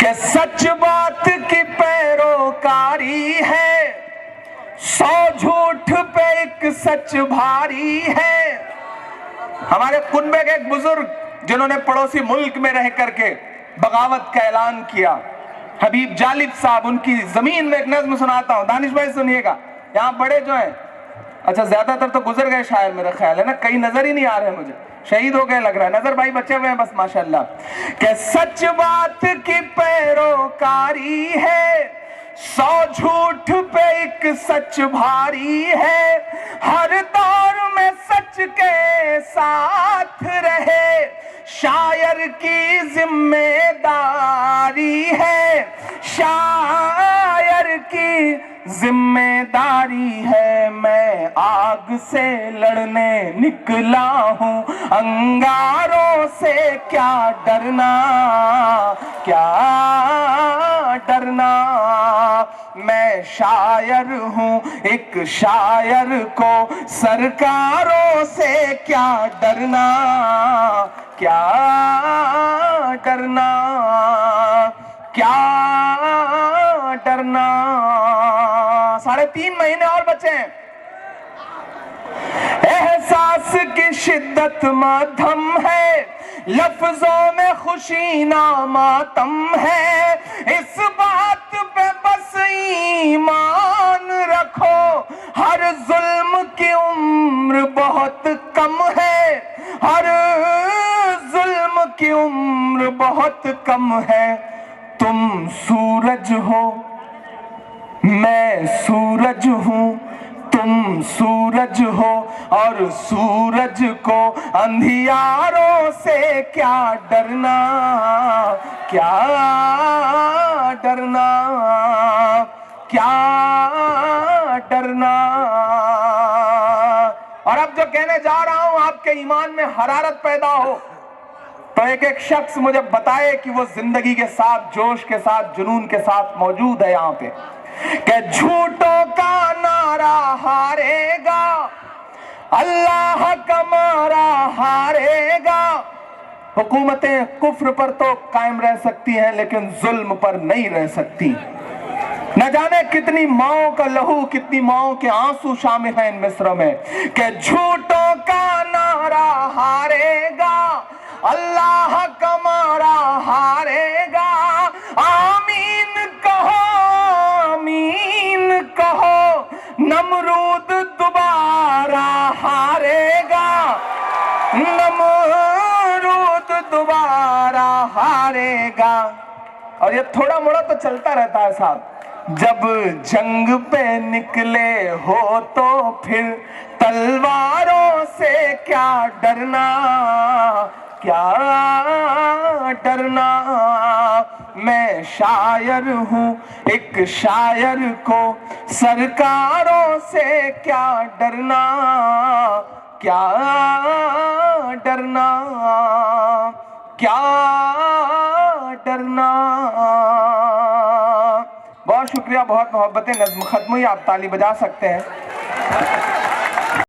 کہ سچ بات کی پیروکاری ہے، 100 جھوٹ پہ ایک سچ بھاری ہے۔ ہمارے کنبے کے ایک بزرگ جنہوں نے پڑوسی ملک میں رہ کر کے بغاوت کا اعلان کیا، حبیب جالب صاحب، ان کی زمین میں ایک نظم سناتا ہوں، دانش بھائی سنیے گا۔ یہاں بڑے جو ہیں، اچھا زیادہ تر تو گزر گئے شاعر میرا خیال ہے نا، کئی نظر ہی نہیں آ رہے مجھے، شہید ہو گئے لگ رہا ہے، نظر بھائی بچے ہوئے ہیں بس ماشاءاللہ۔ کہ سچ بات کی پیروکاری ہے، 100 جھوٹ پہ ایک سچ بھاری ہے، ہر دور میں سچ کے ساتھ رہے، شاعر کی ذمہ داری ہے، شاعر کی ذمہ داری ہے۔ میں آگ سے لڑنے نکلا ہوں، انگاروں سے کیا ڈرنا، کیا ڈرنا۔ میں شاعر ہوں ایک شاعر کو سرکاروں سے کیا ڈرنا، کیا ڈرنا، کیا ڈرنا۔ 3.5 مہینے اور بچے ہیں۔ احساس کی شدت ماتم ہے، لفظوں میں خوشی نہ ماتم ہے، اس بات پہ بس ایمان رکھو، ہر ظلم کی عمر بہت کم ہے، ہر ظلم کی عمر بہت کم ہے۔ تم سورج ہو میں سورج ہوں، تم سورج ہو اور سورج کو اندھیاروں سے کیا ڈرنا، کیا ڈرنا، کیا ڈرنا۔ اور اب جو کہنے جا رہا ہوں آپ کے ایمان میں حرارت پیدا ہو تو ایک ایک شخص مجھے بتائے کہ وہ زندگی کے ساتھ، جوش کے ساتھ، جنون کے ساتھ موجود ہے یہاں پہ، کہ جھوٹوں کا نعرہ ہارے گا، اللہ کا مارا ہارے گا۔ حکومتیں کفر پر تو قائم رہ سکتی ہیں لیکن ظلم پر نہیں رہ سکتی۔ نہ جانے کتنی ماؤں کا لہو، کتنی ماؤں کے آنسو شامل ہیں ان مصروں میں، کہ جھوٹوں کا نعرہ ہارے گا، اللہ کا مارا ہارے گا۔ آمین کہو، آمین کہو، نمرود دوبارہ ہارے گا، نمرود دوبارہ ہارے گا۔ اور یہ تھوڑا موڑا تو چلتا رہتا ہے صاحب۔ جب جنگ پہ نکلے ہو تو پھر تلواروں سے کیا ڈرنا، کیا ڈرنا۔ میں شاعر ہوں ایک شاعر کو سرکاروں سے کیا ڈرنا، کیا ڈرنا، کیا ڈرنا۔ بہت شکریہ، بہت محبتیں۔ نظم ختم ہوئی، آپ تالی بجا سکتے ہیں۔